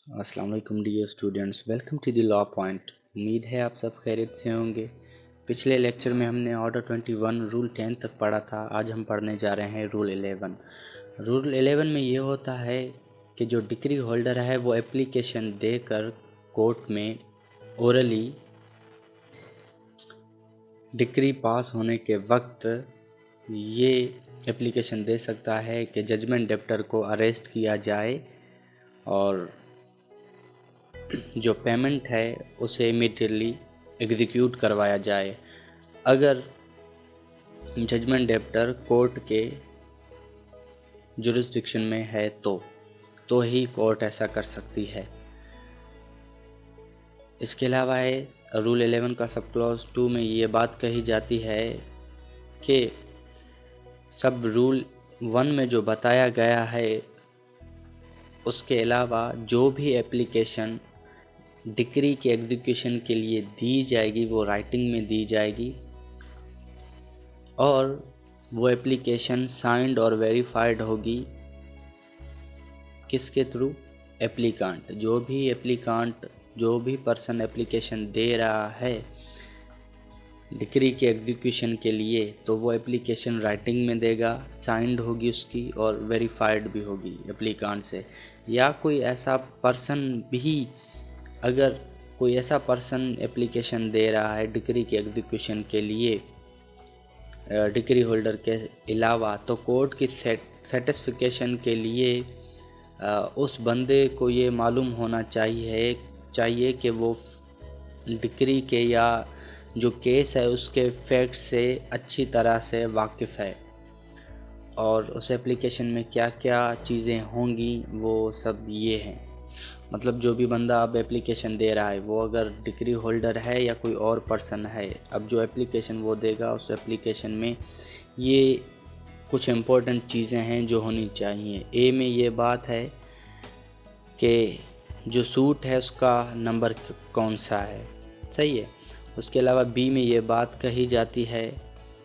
अस्सलाम वालेकुम dear students, welcome to the law point. उम्मीद है आप सब खैरियत से होंगे। पिछले लेक्चर में हमने ऑर्डर 21 रूल 10 तक पढ़ा था। आज हम पढ़ने जा रहे हैं रूल 11। रूल 11 में ये होता है कि जो डिक्री होल्डर है वो एप्लीकेशन देकर कोर्ट में ओरली डिक्री पास होने के वक्त ये एप्लीकेशन दे सकता है कि जजमेंट डेप्टर को अरेस्ट किया जाए और जो पेमेंट है उसे इमीडिएटली एग्जीक्यूट करवाया जाए। अगर जजमेंट डेप्टर कोर्ट के जुरिस्डिक्शन में है तो ही कोर्ट ऐसा कर सकती है। इसके अलावा है रूल 11 का सब क्लॉज 2 में ये बात कही जाती है कि सब रूल 1 में जो बताया गया है उसके अलावा जो भी एप्लीकेशन डिक्री के एग्जीक्यूशन के लिए दी जाएगी वो राइटिंग में दी जाएगी और वो एप्लीकेशन साइंड और वेरीफाइड होगी। किसके थ्रू? एप्लीकांट। जो भी पर्सन एप्लीकेशन दे रहा है डिक्री के एग्जीक्यूशन के लिए तो वो एप्लीकेशन राइटिंग में देगा, साइंड होगी उसकी और वेरीफाइड भी होगी एप्लीकांट से। या कोई ऐसा पर्सन एप्लीकेशन दे रहा है डिक्री के एग्जीक्यूशन के लिए डिक्री होल्डर के अलावा, तो कोर्ट की सेटिस्फिकेशन के लिए उस बंदे को ये मालूम होना चाहिए कि वो डिक्री के या जो केस है उसके फैक्ट से अच्छी तरह से वाकिफ़ है और उस एप्लीकेशन में क्या क्या चीज़ें होंगी वो सब ये हैं। मतलब जो भी बंदा अब एप्लीकेशन दे रहा है वो अगर डिक्री होल्डर है या कोई और पर्सन है, अब जो एप्लीकेशन वो देगा उस एप्लीकेशन में ये कुछ इम्पोर्टेंट चीज़ें हैं जो होनी चाहिए। ए में ये बात है कि जो सूट है उसका नंबर कौन सा है, सही है। उसके अलावा बी में ये बात कही जाती है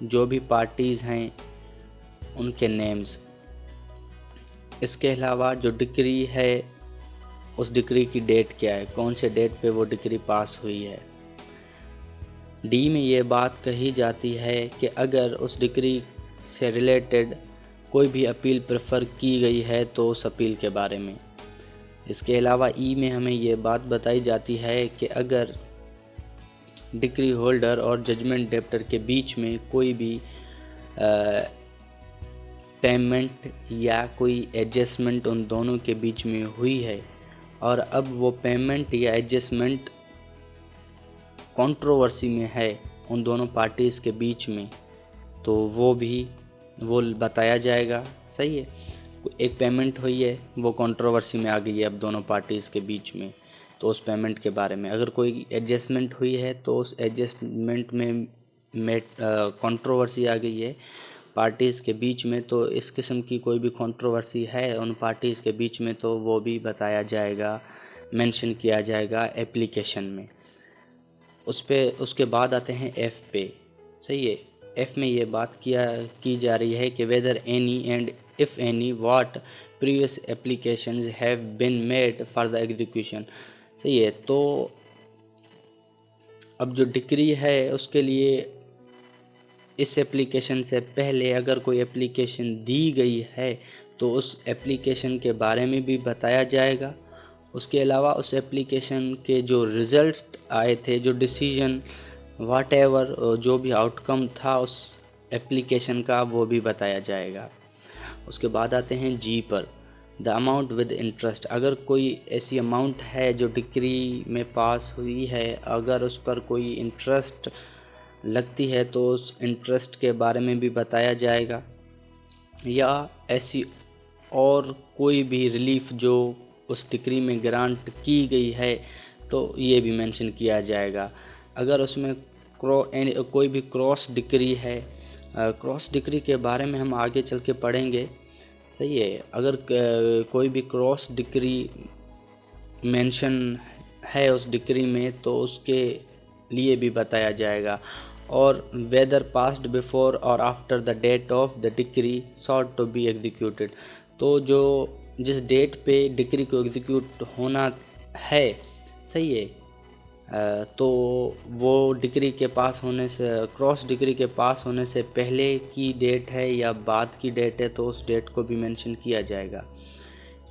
जो भी पार्टीज़ हैं उनके नेम्स। इसके अलावा जो डिक्री है उस डिक्री की डेट क्या है, कौन से डेट पे वो डिक्री पास हुई है। डी में ये बात कही जाती है कि अगर उस डिक्री से रिलेटेड कोई भी अपील प्रेफर की गई है तो उस अपील के बारे में। इसके अलावा ई में हमें ये बात बताई जाती है कि अगर डिक्री होल्डर और जजमेंट डेप्टर के बीच में कोई भी पेमेंट या कोई एडजस्टमेंट उन दोनों के बीच में हुई है और अब वो पेमेंट या एडजस्टमेंट कंट्रोवर्सी में है उन दोनों पार्टीज़ के बीच में, तो वो बताया जाएगा, सही है। एक पेमेंट हुई है वो कंट्रोवर्सी में आ गई है अब दोनों पार्टीज़ के बीच में, तो उस पेमेंट के बारे में। अगर कोई एडजस्टमेंट हुई है तो उस एडजस्टमेंट में कंट्रोवर्सी आ गई है पार्टीज़ के बीच में, तो इस किस्म की कोई भी कंट्रोवर्सी है उन पार्टीज़ के बीच में तो वो भी बताया जाएगा, मेंशन किया जाएगा एप्लीकेशन में। उसके बाद आते हैं एफ़ पे, सही है। एफ़ में ये बात की जा रही है कि whether any and if any what previous applications have been made for the execution, सही है। तो अब जो डिक्री है उसके लिए इस एप्लीकेशन से पहले अगर कोई एप्लीकेशन दी गई है तो उस एप्लीकेशन के बारे में भी बताया जाएगा। उसके अलावा उस एप्लीकेशन के जो रिज़ल्ट आए थे, जो डिसीजन व्हाटएवर जो भी आउटकम था उस एप्लीकेशन का, वो भी बताया जाएगा। उसके बाद आते हैं जी पर, द अमाउंट विद इंटरेस्ट। अगर कोई ऐसी अमाउंट है जो डिक्री में पास हुई है, अगर उस पर कोई इंटरेस्ट लगती है तो उस इंटरेस्ट के बारे में भी बताया जाएगा, या ऐसी और कोई भी रिलीफ जो उस डिक्री में ग्रांट की गई है तो ये भी मेंशन किया जाएगा। अगर उसमें कोई भी क्रॉस डिक्री है, क्रॉस डिक्री के बारे में हम आगे चल के पढ़ेंगे, सही है। अगर कोई भी क्रॉस डिक्री मेंशन है उस डिक्री में तो उसके लिए भी बताया जाएगा। और वेदर पास्ड बिफोर और after the date of the decree sought to be executed, तो जो जिस डेट पे डिक्री को एग्जीक्यूट होना है, सही है, तो वो डिग्री के पास होने से, क्रॉस डिग्री के पास होने से पहले की डेट है या बाद की डेट है तो उस डेट को भी मेंशन किया जाएगा।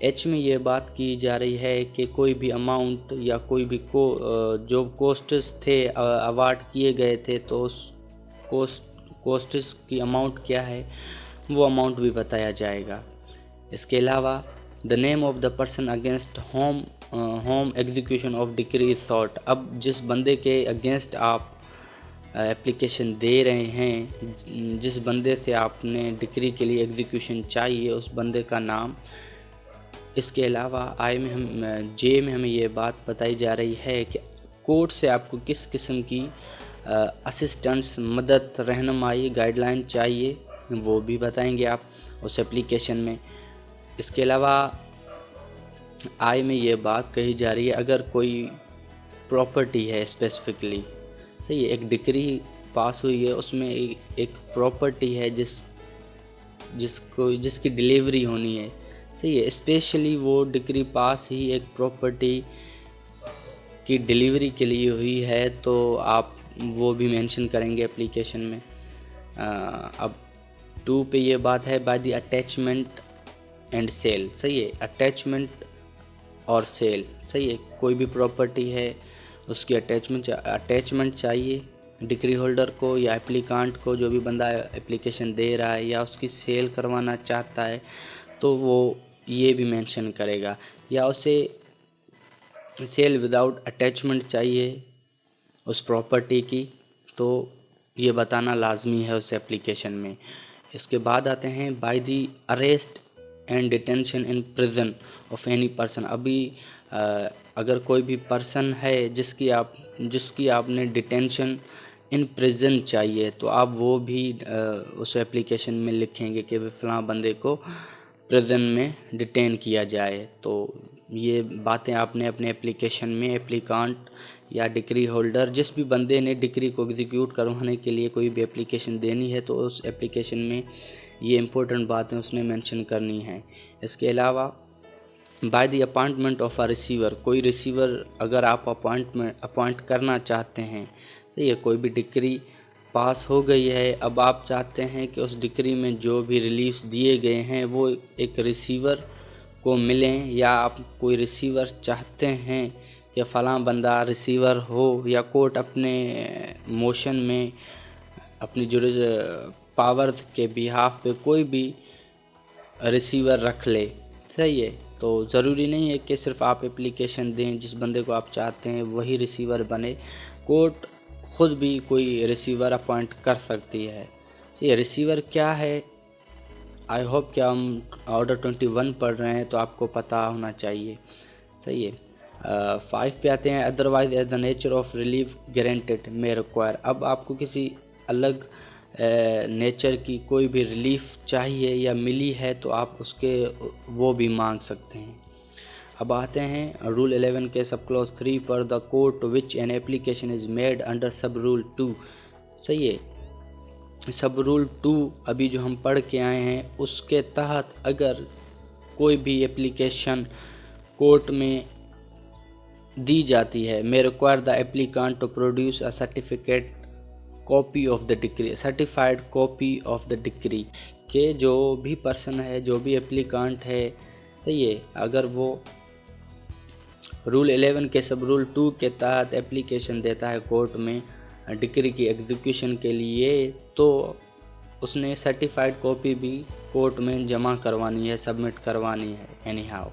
एच में ये बात की जा रही है कि कोई भी अमाउंट या कोई भी जो कोस्ट्स थे अवार्ड किए गए थे तो उस कोस्ट्स की अमाउंट क्या है वो अमाउंट भी बताया जाएगा। इसके अलावा the name of the person against whom execution of decree is sought. अब जिस बंदे के अगेंस्ट आप एप्लीकेशन दे रहे हैं, जिस बंदे से आपने डिक्री के लिए एग्जीक्यूशन चाहिए, उस बंदे का नाम। इसके अलावा जे में हमें ये बात बताई जा रही है कि कोर्ट से आपको किस किस्म की असिस्टेंस, मदद, रहनुमाई, गाइडलाइन चाहिए, वो भी बताएंगे आप उस एप्लीकेशन में। इसके अलावा आई में ये बात कही जा रही है अगर कोई प्रॉपर्टी है स्पेसिफिकली, सही है, एक डिक्री पास हुई है उसमें एक प्रॉपर्टी है जिसकी डिलीवरी होनी है, सही है, स्पेशली वो डिक्री पास ही एक प्रॉपर्टी की डिलीवरी के लिए हुई है तो आप वो भी मेंशन करेंगे एप्लीकेशन में। अब 2 पे ये बात है by the attachment and sale, सही है, अटैचमेंट और सेल, सही है, कोई भी प्रॉपर्टी है उसकी अटैचमेंट चाहिए डिक्री होल्डर को या एप्लीकांट को, जो भी बंदा एप्लीकेशन दे रहा है, या उसकी सेल करवाना चाहता है तो वो ये भी मेंशन करेगा, या उसे सेल विदाउट अटैचमेंट चाहिए उस प्रॉपर्टी की तो ये बताना लाजमी है उस एप्लीकेशन में। इसके बाद आते हैं by the arrest and detention in prison of any person. अभी अगर कोई भी पर्सन है जिसकी आपने डिटेंशन इन प्रिजन चाहिए तो आप वो भी उस एप्लीकेशन में लिखेंगे कि फ़लाँ बंदे को प्रिजन में डिटेन किया जाए। तो ये बातें आपने अपने एप्लीकेशन में एप्लीकांट या डिक्री होल्डर, जिस भी बंदे ने डिक्री को एग्जीक्यूट करवाने के लिए कोई भी एप्लीकेशन देनी है तो उस एप्लीकेशन में ये इम्पोर्टेंट बातें उसने मेंशन करनी है। इसके अलावा by the appointment of a receiver, कोई रिसीवर अगर आप अपॉइंट करना चाहते हैं, तो ये कोई भी डिक्री पास हो गई है, अब आप चाहते हैं कि उस डिक्री में जो भी रिलीफ्स दिए गए हैं वो एक रिसीवर को मिलें, या आप कोई रिसीवर चाहते हैं कि फ़लाँ बंदा रिसीवर हो, या कोर्ट अपने मोशन में अपनी पावर के बिहाफ पे कोई भी रिसीवर रख ले, सही है, तो ज़रूरी नहीं है कि सिर्फ आप एप्लीकेशन दें, जिस बंदे को आप चाहते हैं वही रिसीवर बने, कोर्ट ख़ुद भी कोई रिसीवर अपॉइंट कर सकती है। सही, रिसीवर क्या है, आई होप कि हम ऑर्डर 21 पढ़ रहे हैं तो आपको पता होना चाहिए, सही है। 5 पे आते हैं otherwise as the nature of relief granted may require. अब आपको किसी अलग नेचर की कोई भी रिलीफ चाहिए या मिली है तो आप उसके वो भी मांग सकते हैं। अब आते हैं रूल 11 के सब क्लॉज 3 पर, the court which an application is made under sub rule 2, सही है। सब रूल 2 अभी जो हम पढ़ के आए हैं उसके तहत अगर कोई भी एप्लीकेशन कोर्ट में दी जाती है, may require the applicant to produce a certificate copy of the decree, certified copy of the decree, के जो भी पर्सन है, जो भी एप्लीकांट है, सही है, अगर वो रूल 11 के सब रूल 2 के तहत एप्लीकेशन देता है कोर्ट में डिक्री की एग्जीक्यूशन के लिए, तो उसने सर्टिफाइड कॉपी भी कोर्ट में जमा करवानी है, सबमिट करवानी है एनी हाउ।